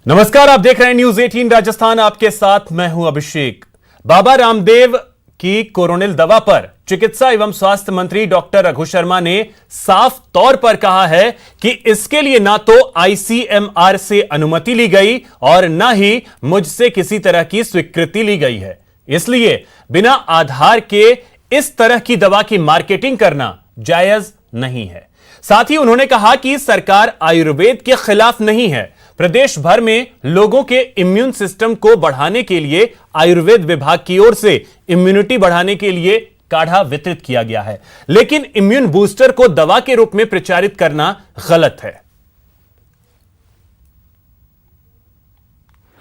नमस्कार, आप देख रहे हैं न्यूज 18 राजस्थान। आपके साथ मैं हूं अभिषेक। बाबा रामदेव की कोरोनिल दवा पर चिकित्सा एवं स्वास्थ्य मंत्री डॉक्टर रघु शर्मा ने साफ तौर पर कहा है कि इसके लिए ना तो आईसीएमआर से अनुमति ली गई और ना ही मुझसे किसी तरह की स्वीकृति ली गई है। इसलिए बिना आधार के इस तरह की दवा की मार्केटिंग करना जायज नहीं है। साथ ही उन्होंने कहा कि सरकार आयुर्वेद के खिलाफ नहीं है। प्रदेश भर में लोगों के इम्यून सिस्टम को बढ़ाने के लिए आयुर्वेद विभाग की ओर से इम्यूनिटी बढ़ाने के लिए काढ़ा वितरित किया गया है, लेकिन इम्यून बूस्टर को दवा के रूप में प्रचारित करना गलत है।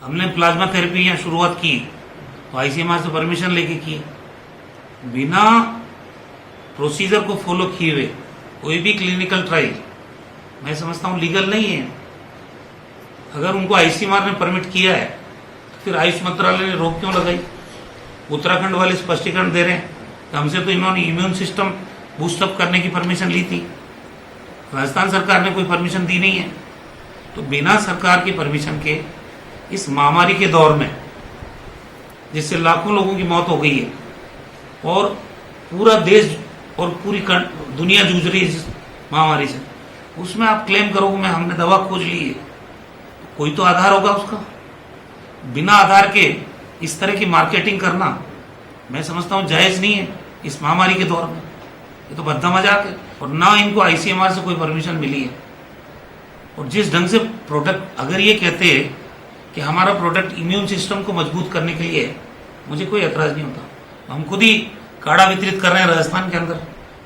हमने प्लाज्मा थेरेपी यहाँ शुरुआत की तो आईसीएमआर से परमिशन लेके की। बिना प्रोसीजर को फॉलो किए हुए कोई भी क्लिनिकल ट्रायल मैं समझता हूं लीगल नहीं है। अगर उनको आईसीएमआर ने परमिट किया है तो फिर आयुष मंत्रालय ने रोक क्यों लगाई? उत्तराखंड वाले स्पष्टीकरण दे रहे हैं कि हमसे तो इन्होंने इम्यून सिस्टम बूस्टअप करने की परमिशन ली थी, राजस्थान सरकार ने कोई परमिशन दी नहीं है। तो बिना सरकार की परमिशन के इस महामारी के दौर में जिससे लाखों लोगों की मौत हो गई है और पूरा देश और पूरी दुनिया जूझ रही है इस महामारी से, उसमें आप क्लेम करो मैं हमने दवा खोज ली है, कोई तो आधार होगा उसका। बिना आधार के इस तरह की मार्केटिंग करना मैं समझता हूं जायज नहीं है इस महामारी के दौर में। ये तो भद्दा मजाक है। और ना इनको आईसीएमआर से कोई परमिशन मिली है। और जिस ढंग से प्रोडक्ट, अगर ये कहते हैं कि हमारा प्रोडक्ट इम्यून सिस्टम को मजबूत करने के लिए है, मुझे कोई एतराज नहीं होता। हम खुद ही काढ़ा वितरित कर रहे हैं राजस्थान के अंदर,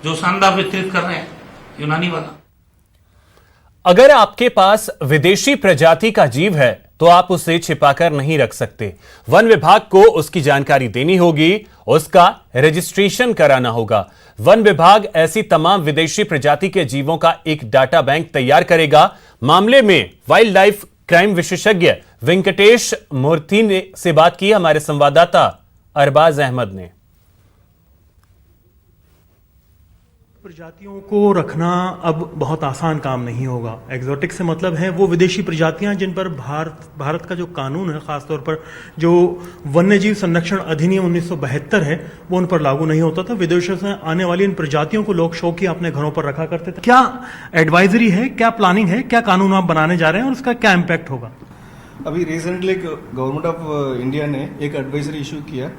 जो शानदार वितरित कर रहे हैं यूनानी वाला। अगर आपके पास विदेशी प्रजाति का जीव है तो आप उसे छिपाकर नहीं रख सकते। वन विभाग को उसकी जानकारी देनी होगी, उसका रजिस्ट्रेशन कराना होगा। वन विभाग ऐसी तमाम विदेशी प्रजाति के जीवों का एक डाटा बैंक तैयार करेगा। मामले में वाइल्ड लाइफ क्राइम विशेषज्ञ वेंकटेश मूर्ति से बात की हमारे संवाददाता अरबाज अहमद ने। प्रजातियों को रखना अब बहुत आसान काम नहीं होगा। एक्सोटिक से मतलब है वो विदेशी प्रजातियां जिन पर भारत का जो कानून है, खासतौर पर जो वन्यजीव संरक्षण अधिनियम 1972 है, वो उन पर लागू नहीं होता था। विदेशों से आने वाली इन प्रजातियों को लोग शौकिया अपने घरों पर रखा करते थे। क्या एडवाइजरी है, क्या प्लानिंग है, क्या कानून आप बनाने जा रहे हैं और उसका क्या इम्पैक्ट होगा? अभी रिसेंटली गवर्नमेंट ऑफ इंडिया ने एक एडवाइजरी इशू किया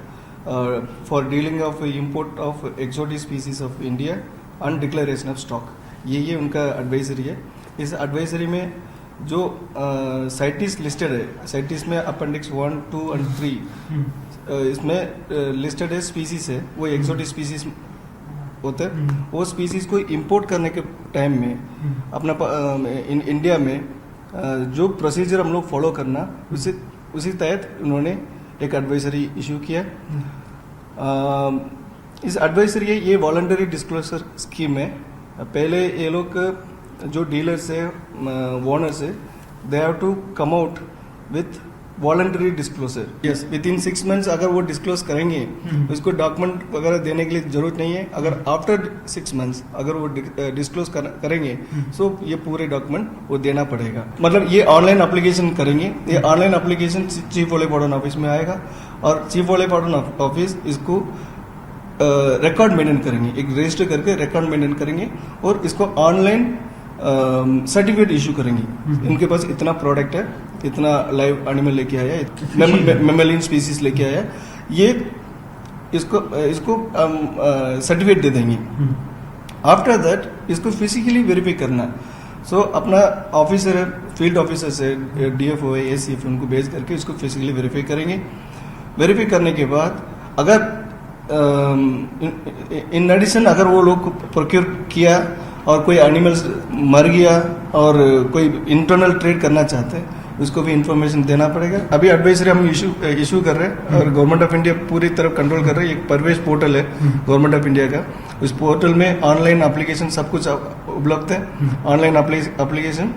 for dealing of import of exotic species of India on declaration of stock. ये उनका एडवाइजरी है। इस एडवाइजरी में जो साइटिस लिस्टेड है, साइटिस में अपेंडिक्स 1, 2 और 3 इसमें लिस्टेड है स्पीसीज है, वो एक्सोटिक स्पीसीज होते हैं। वो स्पीसीज को इंपोर्ट करने के टाइम में अपना इंडिया में जो प्रोसीजर हम लोग फॉलो करना, उसी तहत उन्होंने एक एडवाइजरी इशू किया। इस एडवाइजरी ये वॉलंटरी डिस्क्लोजर स्कीम है। पहले ये लोग जो डीलर्स है, ओनर्स है, they have to come out with voluntary disclosure. Yes, within 6 months अगर वो डिस्क्लोज करेंगे उसको डॉक्यूमेंट वगैरह देने के लिए जरूरत नहीं है। अगर आफ्टर 6 मंथ्स अगर वो डिस्क्लोज करेंगे सो ये पूरे डॉक्यूमेंट वो देना पड़ेगा। मतलब ये ऑनलाइन एप्लीकेशन करेंगे। ये ऑनलाइन एप्लीकेशन चीफ वाले वार्डन ऑफिस में आएगा और चीफ वाले वार्डन ऑफिस इसको रिकॉर्ड मेंटेन करेंगे, एक रजिस्टर करके रिकॉर्ड मेंटेन करेंगे और इसको ऑनलाइन सर्टिफिकेट इशू करेंगे। इनके पास इतना प्रोडक्ट है, इतना लाइव एनिमल लेके आया है, मेमेलियन स्पीसीज लेके आया है, ये इसको सर्टिफिकेट दे देंगे। आफ्टर दैट इसको फिजिकली वेरीफाई करना। सो अपना ऑफिसर है, फील्ड ऑफिसर से डीएफओ है, एसीएफ, उनको भेज करके इसको फिजिकली वेरीफाई करेंगे। वेरीफाई करने के बाद अगर इन एडिशन अगर वो लोग प्रोक्योर किया और कोई एनिमल्स मर गया और कोई इंटरनल ट्रेड करना चाहते हैं, उसको भी इंफॉर्मेशन देना पड़ेगा। अभी एडवाइजरी हम इशू कर रहे हैं और गवर्नमेंट ऑफ इंडिया पूरी तरफ कंट्रोल कर रही है। एक परवेश पोर्टल है गवर्नमेंट ऑफ इंडिया का, उस पोर्टल में ऑनलाइन एप्लीकेशन सब कुछ उपलब्ध है। ऑनलाइन एप्लीकेशन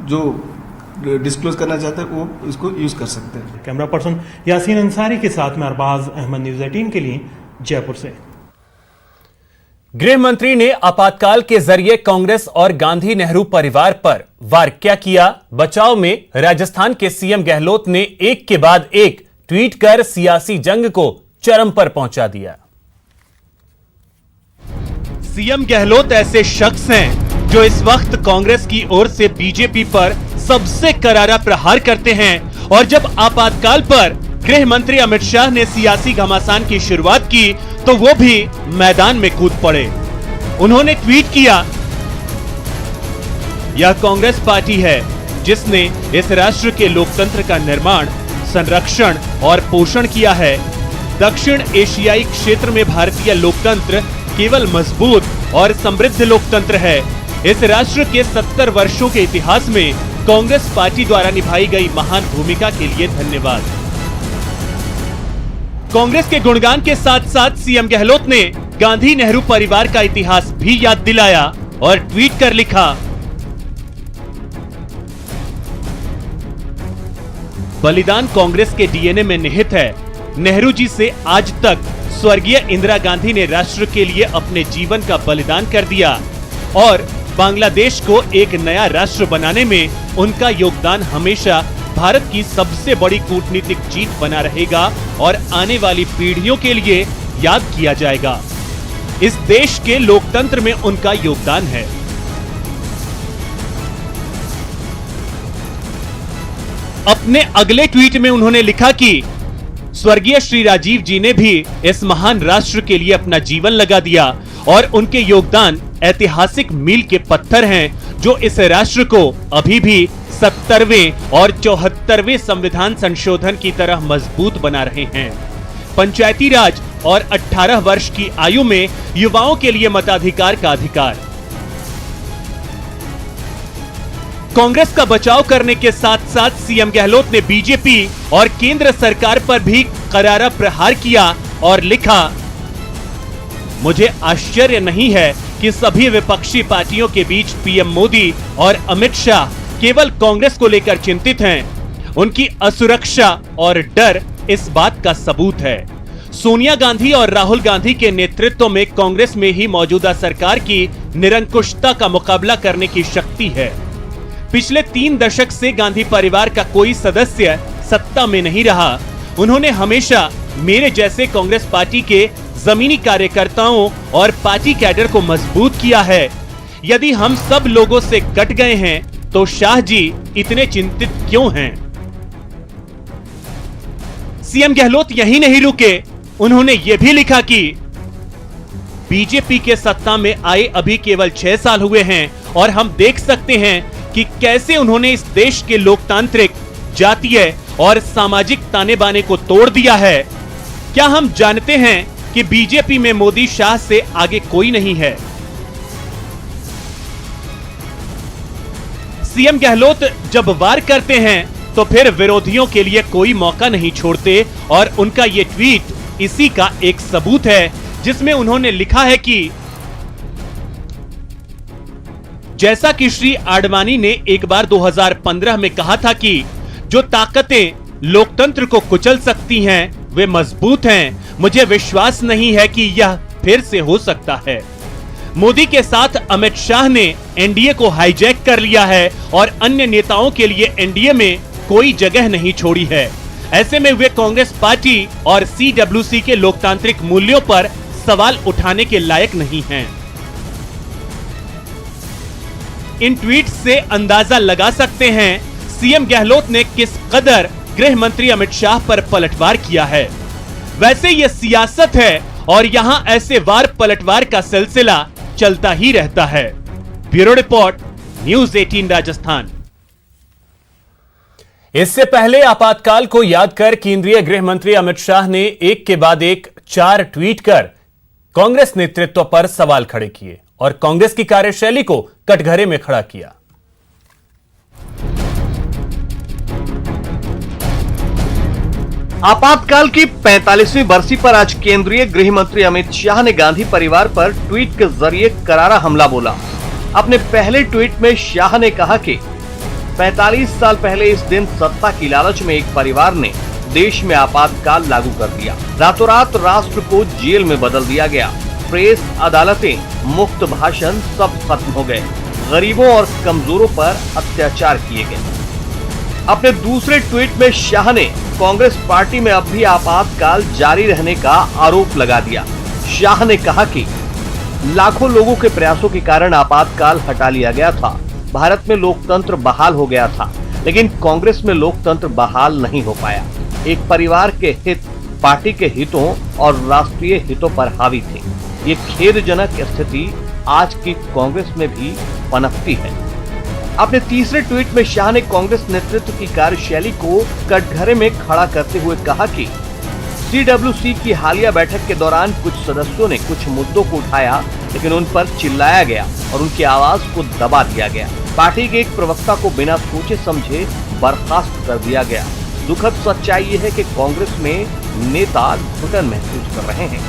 जो डिस्क्लोज करना चाहते हैं वो इसको यूज कर सकते हैं। कैमरा पर्सन यासीन अंसारी के साथ में अरबाज अहमद, न्यूज 18 के लिए जयपुर से। गृह मंत्री ने आपातकाल के जरिए कांग्रेस और गांधी नेहरू परिवार पर वार क्या किया? बचाव में राजस्थान के सीएम गहलोत ने एक के बाद एक ट्वीट कर सियासी जंग को चरम पर पहुंचा दिया। सीएम गहलोत ऐसे शख्स हैं जो इस वक्त कांग्रेस की ओर से बीजेपी पर सबसे करारा प्रहार करते हैं और जब आपातकाल पर गृह मंत्री अमित शाह ने सियासी घमासान की शुरुआत की तो वो भी मैदान में कूद पड़े। उन्होंने ट्वीट किया, यह कांग्रेस पार्टी है जिसने इस राष्ट्र के लोकतंत्र का निर्माण, संरक्षण और पोषण किया है। दक्षिण एशियाई क्षेत्र में भारतीय लोकतंत्र केवल मजबूत और समृद्ध लोकतंत्र है। इस राष्ट्र के 70 वर्षों के इतिहास में कांग्रेस पार्टी द्वारा निभाई गई महान भूमिका के लिए धन्यवाद। कांग्रेस के गुणगान के साथ साथ सीएम गहलोत ने गांधी नेहरू परिवार का इतिहास भी याद दिलाया और ट्वीट कर लिखा, बलिदान कांग्रेस के डीएनए में निहित है। नेहरू जी से आज तक स्वर्गीय इंदिरा गांधी ने राष्ट्र के लिए अपने जीवन का बलिदान कर दिया और बांग्लादेश को एक नया राष्ट्र बनाने में उनका योगदान हमेशा भारत की सबसे बड़ी कूटनीतिक जीत बना रहेगा और आने वाली पीढ़ियों के लिए याद किया जाएगा। इस देश के लोकतंत्र में उनका योगदान है। अपने अगले ट्वीट में उन्होंने लिखा कि स्वर्गीय श्री राजीव जी ने भी इस महान राष्ट्र के लिए अपना जीवन लगा दिया और उनके योगदान ऐतिहासिक मील के पत्थर हैं जो इस राष्ट्र को अभी भी 70वें और 74वें संविधान संशोधन की तरह मजबूत बना रहे हैं। पंचायती राज और 18 वर्ष की आयु में युवाओं के लिए मताधिकार का अधिकार। कांग्रेस का बचाव करने के साथ साथ सीएम गहलोत ने बीजेपी और केंद्र सरकार पर भी करारा प्रहार किया और लिखा, मुझे आश्चर्य नहीं है कि सभी विपक्षी पार्टियों के बीच पीएम मोदी और अमित शाह केवल कांग्रेस को लेकर चिंतित हैं। उनकी असुरक्षा और डर इस बात का सबूत है। सोनिया गांधी और राहुल गांधी के नेतृत्व में कांग्रेस में ही मौजूदा सरकार की निरंकुशता का मुकाबला करने की शक्ति है। पिछले 3 दशक से गांधी परिवार का कोई सदस्य सत्ता में नहीं रहा। उन्होंने हमेशा मेरे जैसे कांग्रेस पार्टी के जमीनी कार्यकर्ताओं और पार्टी कैडर को मजबूत किया है। यदि हम सब लोगों से कट गए हैं तो शाह जी इतने चिंतित क्यों हैं? सीएम गहलोत यही नहीं रुके, उन्होंने यह भी लिखा कि बीजेपी के सत्ता में आए अभी केवल 6 साल हुए हैं और हम देख सकते हैं कि कैसे उन्होंने इस देश के लोकतांत्रिक, जातीय और सामाजिक ताने बाने को तोड़ दिया है। क्या हम जानते हैं कि बीजेपी में मोदी शाह से आगे कोई नहीं है? सीएम गहलोत जब वार करते हैं तो फिर विरोधियों के लिए कोई मौका नहीं छोड़ते और उनका ये ट्वीट इसी का एक सबूत है, जिसमें उन्होंने लिखा है कि जैसा कि श्री आडवाणी ने एक बार 2015 में कहा था कि जो ताकतें लोकतंत्र को कुचल सकती हैं वे मजबूत हैं, मुझे विश्वास नहीं है कि यह फिर से हो सकता है। मोदी के साथ अमित शाह ने एनडीए को हाईजैक कर लिया है और अन्य नेताओं के लिए एनडीए में कोई जगह नहीं छोड़ी है। ऐसे में वे कांग्रेस पार्टी और सीडब्ल्यूसी के लोकतांत्रिक मूल्यों पर सवाल उठाने के लायक नहीं हैं। इन ट्वीट से अंदाजा लगा सकते हैं सीएम गहलोत ने किस कदर गृह मंत्री अमित शाह पर पलटवार किया है। वैसे यह सियासत है और यहां ऐसे वार पलटवार का सिलसिला चलता ही रहता है। Bureau report, news 18 Rajasthan. इससे पहले आपातकाल को याद कर केंद्रीय गृह मंत्री अमित शाह ने एक के बाद एक 4 ट्वीट कर कांग्रेस नेतृत्व पर सवाल खड़े किए और कांग्रेस की कार्यशैली को कटघरे में खड़ा किया। आपातकाल की 45वीं बरसी पर आज केंद्रीय गृह मंत्री अमित शाह ने गांधी परिवार पर ट्वीट के जरिए करारा हमला बोला। अपने पहले ट्वीट में शाह ने कहा कि 45 साल पहले इस दिन सत्ता की लालच में एक परिवार ने देश में आपातकाल लागू कर दिया। रातों रात राष्ट्र को जेल में बदल दिया गया। प्रेस, अदालतें, मुफ्त भाषण सब खत्म हो गए। गरीबों और कमजोरों पर अत्याचार किए गए। अपने दूसरे ट्वीट में शाह ने कांग्रेस पार्टी में अब भी आपातकाल जारी रहने का आरोप लगा दिया। शाह ने कहा कि लाखों लोगों के प्रयासों के कारण आपातकाल हटा लिया गया था। भारत में लोकतंत्र बहाल हो गया था, लेकिन कांग्रेस में लोकतंत्र बहाल नहीं हो पाया। एक परिवार के हित पार्टी के हितों और राष्ट्रीय हितों पर हावी थे। ये खेदजनक स्थिति आज की कांग्रेस में भी पनपती है। अपने तीसरे ट्वीट में शाह ने कांग्रेस नेतृत्व की कार्यशैली को कटघरे में खड़ा करते हुए कहा कि CWC की हालिया बैठक के दौरान कुछ सदस्यों ने कुछ मुद्दों को उठाया, लेकिन उन पर चिल्लाया गया और उनकी आवाज को दबा दिया गया। पार्टी के एक प्रवक्ता को बिना सोचे समझे बर्खास्त कर दिया गया। दुखद सच्चाई ये है कि कांग्रेस में नेता घुटन महसूस कर रहे हैं।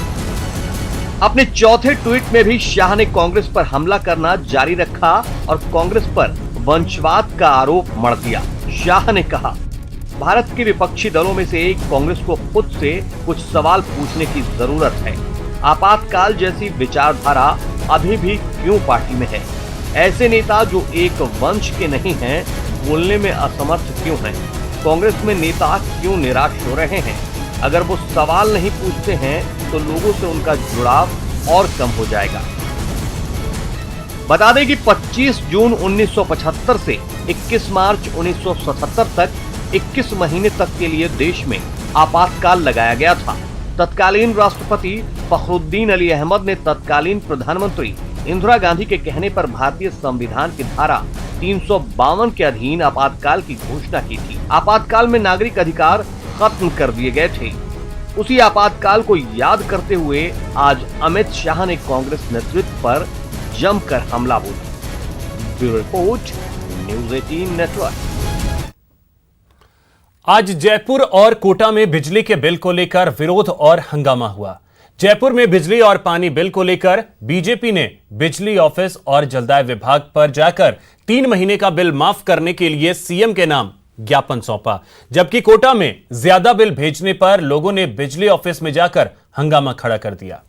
अपने चौथे ट्वीट में भी शाह ने कांग्रेस पर हमला करना जारी रखा और कांग्रेस पर वंशवाद का आरोप मढ़ दिया। शाह ने कहा, भारत के विपक्षी दलों में से एक कांग्रेस को खुद से कुछ सवाल पूछने की जरूरत है। आपातकाल जैसी विचारधारा अभी भी क्यों पार्टी में है? ऐसे नेता जो एक वंश के नहीं हैं, बोलने में असमर्थ क्यों हैं? कांग्रेस में नेता क्यों निराश हो रहे हैं? अगर वो सवाल नहीं पूछते हैं तो लोगों से उनका जुड़ाव और कम हो जाएगा। बता दें कि 25 जून 1975 से 21 मार्च 1977 तक 21 महीने तक के लिए देश में आपातकाल लगाया गया था। तत्कालीन राष्ट्रपति फखरुद्दीन अली अहमद ने तत्कालीन प्रधानमंत्री इंदिरा गांधी के कहने पर भारतीय संविधान की धारा 352 के अधीन आपातकाल की घोषणा की थी। आपातकाल में नागरिक अधिकार खत्म कर दिए गए थे। उसी आपातकाल को याद करते हुए आज अमित शाह ने कांग्रेस नेतृत्व पर जमकर हमला बोला। Bureau report, news 18 network. आज जयपुर और कोटा में बिजली के बिल को लेकर विरोध और हंगामा हुआ। जयपुर में बिजली और पानी बिल को लेकर बीजेपी ने बिजली ऑफिस और जलदाय विभाग पर जाकर 3 महीने का बिल माफ करने के लिए सीएम के नाम ज्ञापन सौंपा, जबकि कोटा में ज्यादा बिल भेजने पर लोगों ने बिजली ऑफिस में जाकर हंगामा खड़ा कर दिया।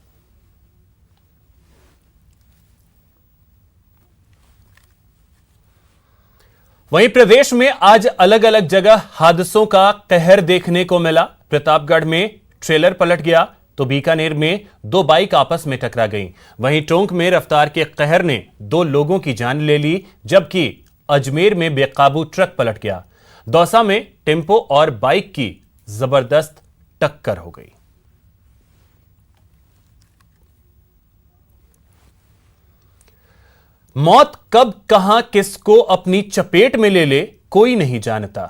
वहीं प्रदेश में आज अलग अलग जगह हादसों का कहर देखने को मिला। प्रतापगढ़ में ट्रेलर पलट गया तो बीकानेर में 2 बाइक आपस में टकरा गईं। वहीं टोंक में रफ्तार के कहर ने 2 लोगों की जान ले ली, जबकि अजमेर में बेकाबू ट्रक पलट गया। दौसा में टेम्पो और बाइक की जबरदस्त टक्कर हो गई। मौत कब कहां किसको अपनी चपेट में ले ले कोई नहीं जानता।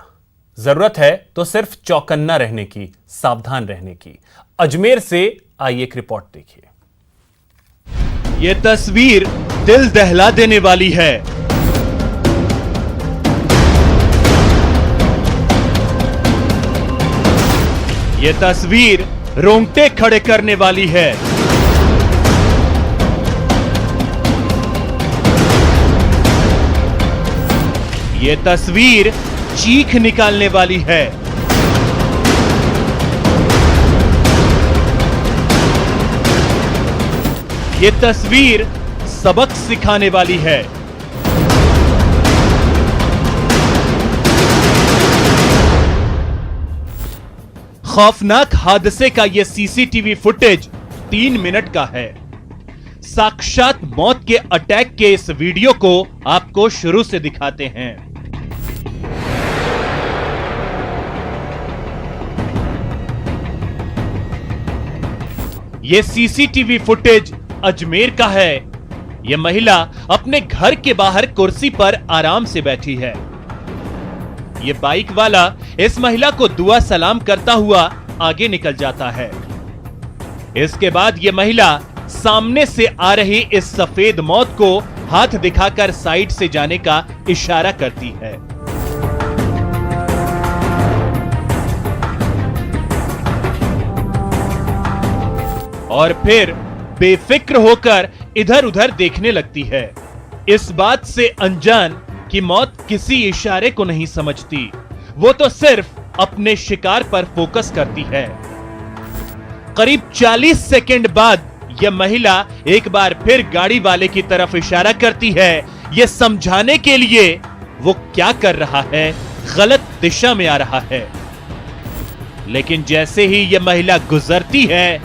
जरूरत है तो सिर्फ चौकन्ना रहने की, सावधान रहने की। अजमेर से आइए एक रिपोर्ट देखिए। यह तस्वीर दिल दहला देने वाली है। यह तस्वीर रोंगटे खड़े करने वाली है। यह तस्वीर चीख निकालने वाली है। यह तस्वीर सबक सिखाने वाली है। खौफनाक हादसे का यह सीसीटीवी फुटेज 3 मिनट का है। साक्षात मौत के अटैक के इस वीडियो को आपको शुरू से दिखाते हैं। यह सीसीटीवी फुटेज अजमेर का है। यह महिला अपने घर के बाहर कुर्सी पर आराम से बैठी है। यह बाइक वाला इस महिला को दुआ सलाम करता हुआ आगे निकल जाता है। इसके बाद यह महिला सामने से आ रही इस सफेद मौत को हाथ दिखाकर साइड से जाने का इशारा करती है। और फिर बेफिक्र होकर इधर उधर देखने लगती है, इस बात से अनजान कि मौत किसी इशारे को नहीं समझती। वो तो सिर्फ अपने शिकार पर फोकस करती है। करीब 40 सेकंड बाद यह महिला एक बार फिर गाड़ी वाले की तरफ इशारा करती है, यह समझाने के लिए वो क्या कर रहा है, गलत दिशा में आ रहा है। लेकिन जैसे ही यह महिला गुजरती है,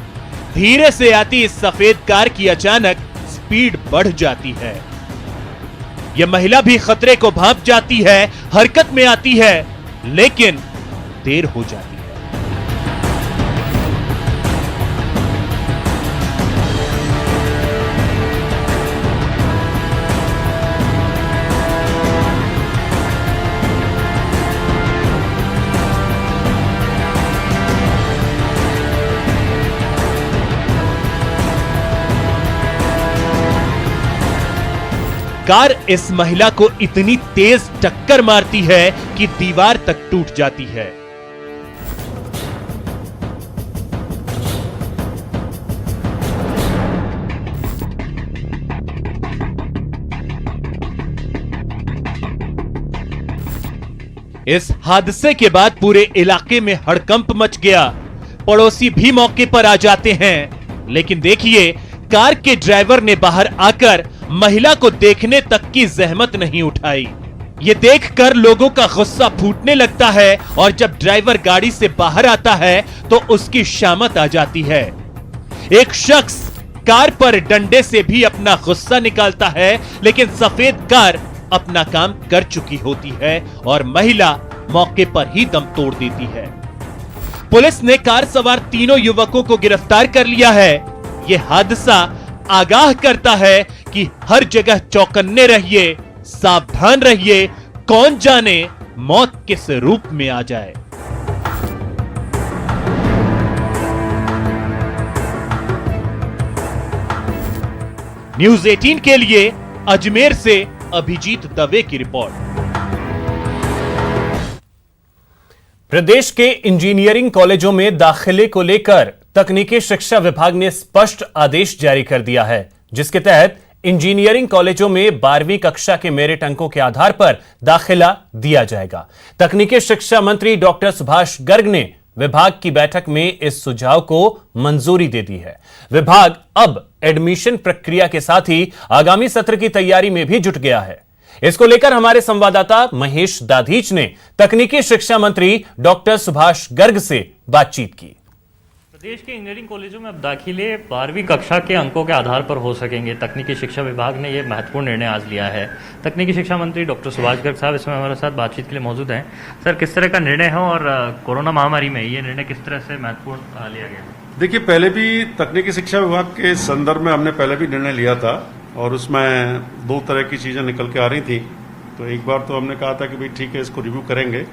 धीरे से आती इस सफेद कार की अचानक स्पीड बढ़ जाती है। यह महिला भी खतरे को भांप जाती है, हरकत में आती है, लेकिन देर हो जाती है। कार इस महिला को इतनी तेज टक्कर मारती है कि दीवार तक टूट जाती है। इस हादसे के बाद पूरे इलाके में हड़कंप मच गया। पड़ोसी भी मौके पर आ जाते हैं, लेकिन देखिए, कार के ड्राइवर ने बाहर आकर महिला को देखने तक की जहमत नहीं उठाई। ये देखकर लोगों का गुस्सा फूटने लगता है और जब ड्राइवर गाड़ी से बाहर आता है तो उसकी शामत आ जाती है। एक शख्स कार पर डंडे से भी अपना गुस्सा निकालता है, लेकिन सफेद कार अपना काम कर चुकी होती है और महिला मौके पर ही दम तोड़ देती है। पुलिस ने कार सवार तीनों युवकों को गिरफ्तार कर लिया है। यह हादसा आगाह करता है कि हर जगह चौकन्ने रहिए, सावधान रहिए, कौन जाने मौत किस रूप में आ जाए। न्यूज़ 18 के लिए अजमेर से अभिजीत दवे की रिपोर्ट। प्रदेश के इंजीनियरिंग कॉलेजों में दाखिले को लेकर तकनीकी शिक्षा विभाग ने स्पष्ट आदेश जारी कर दिया है, जिसके तहत इंजीनियरिंग कॉलेजों में 12वीं कक्षा के मेरिट अंकों के आधार पर दाखिला दिया जाएगा। तकनीकी शिक्षा मंत्री डॉक्टर सुभाष गर्ग ने विभाग की बैठक में इस सुझाव को मंजूरी दे दी है। विभाग अब एडमिशन प्रक्रिया के साथ ही आगामी सत्र की तैयारी में भी जुट गया है। इसको लेकर हमारे संवाददाता महेश दाधीच ने तकनीकी शिक्षा मंत्री डॉक्टर सुभाष गर्ग से बातचीत की। प्रदेश के इंजीनियरिंग कॉलेजों में अब दाखिले 12वीं कक्षा के अंकों के आधार पर हो सकेंगे। तकनीकी शिक्षा विभाग ने यह महत्वपूर्ण निर्णय आज लिया है। तकनीकी शिक्षा मंत्री डॉक्टर सुभाष गर्ग साहब इसमें हमारे साथ बातचीत के लिए मौजूद हैं। सर, किस तरह का निर्णय है और कोरोना महामारी में ये निर्णय किस तरह से महत्वपूर्ण लिया गया? देखिए, पहले भी तकनीकी शिक्षा विभाग के संदर्भ में हमने पहले भी निर्णय लिया था और उसमें दो तरह की चीज़ें निकल के आ रही थी। तो एक बार तो हमने कहा था कि भाई ठीक है, इसको रिव्यू करेंगे।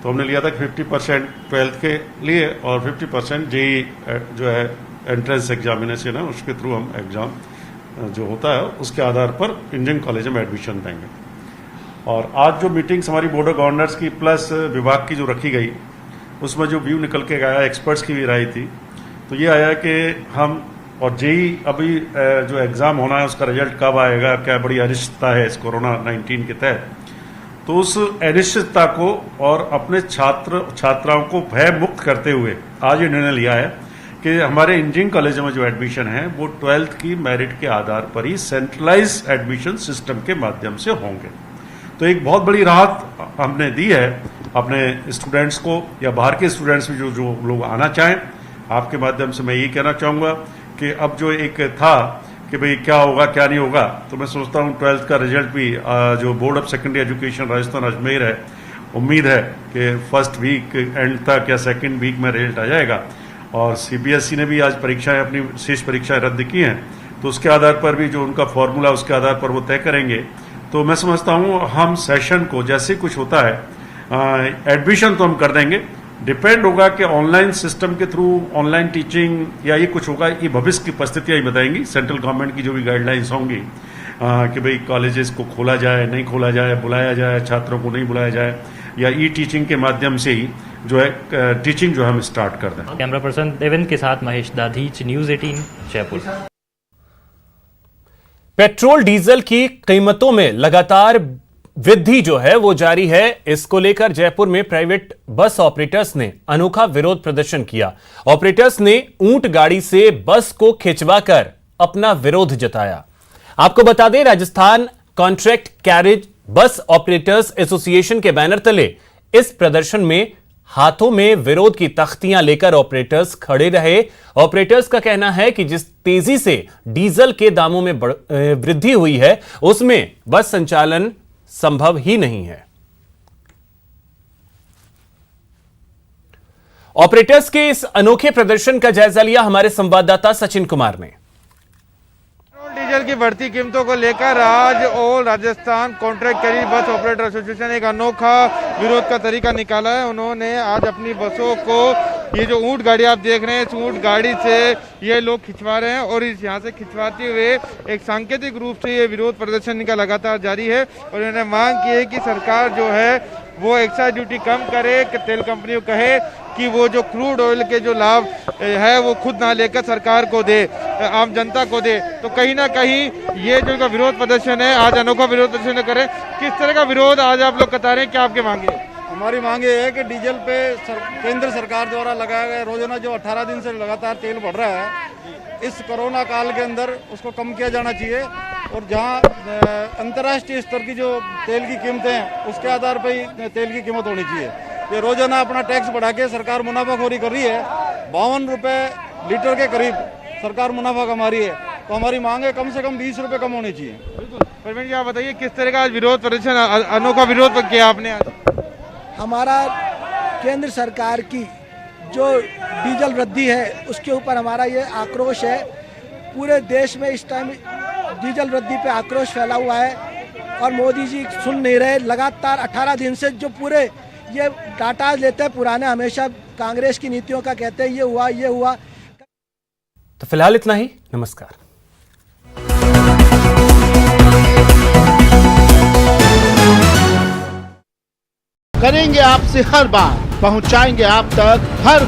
तो हमने लिया था कि 50% 12th के लिए और 50% जेई जो है एंट्रेंस एग्जामिनेशन है, उसके थ्रू हम एग्जाम जो होता है उसके आधार पर इंजीनियरिंग कॉलेज में एडमिशन देंगे। और आज जो मीटिंग्स हमारी बोर्ड ऑफ गवर्नर्स की प्लस विभाग की जो रखी गई, उसमें जो व्यू निकल के आया, एक्सपर्ट्स की भी राय थी, तो ये आया कि हम और जेई अभी जो एग्ज़ाम होना है उसका रिजल्ट कब आएगा, क्या बड़ी अनिश्चितता है इस कोरोना 19 के तहत। तो उस अनिश्चितता को और अपने छात्राओं को भय मुक्त करते हुए आज ये निर्णय लिया है कि हमारे इंजीनियरिंग कॉलेजों में जो एडमिशन है वो 12th की मेरिट के आधार पर ही सेंट्रलाइज एडमिशन सिस्टम के माध्यम से होंगे। तो एक बहुत बड़ी राहत हमने दी है अपने स्टूडेंट्स को या बाहर के स्टूडेंट्स भी जो लोग आना चाहें। आपके माध्यम से मैं ये कहना चाहूँगा कि अब जो एक था कि भाई क्या होगा क्या नहीं होगा, तो मैं सोचता हूँ 12th का रिजल्ट भी जो board of secondary education Rajasthan Ajmer है, उम्मीद है कि फर्स्ट वीक एंड तक या सेकंड वीक में रिजल्ट आ जाएगा। और सीबीएसई ने भी आज परीक्षाएं, अपनी शेष परीक्षाएं रद्द की हैं, तो उसके आधार पर भी जो उनका फॉर्मूला उसके आधार पर वो तय करेंगे। तो मैं समझता हूँ हम सेशन को जैसे कुछ होता है एडमिशन तो हम कर देंगे, डिपेंड होगा कि ऑनलाइन सिस्टम के थ्रू ऑनलाइन टीचिंग या ये कुछ होगा, ये भविष्य की परिस्थितियाँ ही बताएंगी। सेंट्रल गवर्नमेंट की जो भी गाइडलाइंस होंगी कि भाई कॉलेजेस को खोला जाए नहीं खोला जाए, बुलाया जाए छात्रों को नहीं बुलाया जाए, या ई टीचिंग के माध्यम से ही जो है टीचिंग जो है हम स्टार्ट कर दें। कैमरा पर्सन देवेंद्र के साथ Mahesh Dadhich, news 18 Jaipur. Petrol diesel की कीमतों में लगातार वृद्धि जो है वो जारी है। इसको लेकर जयपुर में प्राइवेट बस ऑपरेटर्स ने अनोखा विरोध प्रदर्शन किया। ऑपरेटर्स ने ऊंट गाड़ी से बस को खिंचवाकर अपना विरोध जताया। आपको बता दें, Rajasthan contract carriage bus operators association के बैनर तले इस प्रदर्शन में हाथों में विरोध की तख्तियां लेकर ऑपरेटर्स खड़े रहे। ऑपरेटर्स का कहना है कि जिस तेजी से डीजल के दामों में वृद्धि हुई है, उसमें बस संचालन संभव ही नहीं है। ऑपरेटर्स के इस अनोखे प्रदर्शन का जायजा लिया हमारे संवाददाता सचिन कुमार ने। डीजल की बढ़ती कीमतों को लेकर आज all Rajasthan contract carriage bus operator association एक अनोखा विरोध का तरीका निकाला है। उन्होंने आज अपनी बसों को, ये जो ऊंट गाड़ी आप देख रहे हैं, इस ऊंट गाड़ी से ये लोग खिंचवा रहे हैं और इस यहाँ से खिंचवाते हुए एक सांकेतिक रूप से ये विरोध प्रदर्शन इनका लगातार जारी है। और इन्होंने मांग की है कि सरकार जो है वो एक्साइज ड्यूटी कम करे, कि तेल कंपनियों कहे कि वो जो क्रूड ऑयल के जो लाभ है वो खुद ना लेकर सरकार को दे, आम जनता को दे। तो कहीं ना कहीं ये जो विरोध प्रदर्शन है, आज अनोखा विरोध प्रदर्शन करें। किस तरह का विरोध आज आप लोग बता रहे हैं, क्या आपके मांगे? हमारी मांग ये है कि डीजल पे केंद्र सरकार द्वारा लगाया गया रोजाना जो 18 दिन से लगातार तेल बढ़ रहा है, इस कोरोना काल के अंदर उसको कम किया जाना चाहिए। और जहां अंतर्राष्ट्रीय स्तर की जो तेल की कीमतें हैं, उसके आधार पर ही तेल की कीमत होनी चाहिए। ये रोजाना अपना टैक्स बढ़ा के सरकार मुनाफाखोरी कर रही है। 52 रुपये लीटर के करीब सरकार मुनाफा कमा रही है। तो हमारी मांग है कम से कम 20 रुपये कम होनी चाहिए। परवीन जी, आप बताइए किस तरह का आज विरोध प्रदर्शन, अनोखा विरोध किया आपने आज? हमारा केंद्र सरकार की जो डीजल वृद्धि है उसके ऊपर हमारा ये आक्रोश है। पूरे देश में इस टाइम डीजल वृद्धि पे आक्रोश फैला हुआ है और मोदी जी सुन नहीं रहे। लगातार 18 दिन से जो पूरे ये डाटा लेते हैं पुराने, हमेशा कांग्रेस की नीतियों का कहते हैं ये हुआ। तो फिलहाल इतना ही, नमस्कार। करेंगे आपसे हर बात, पहुंचाएंगे आप तक हर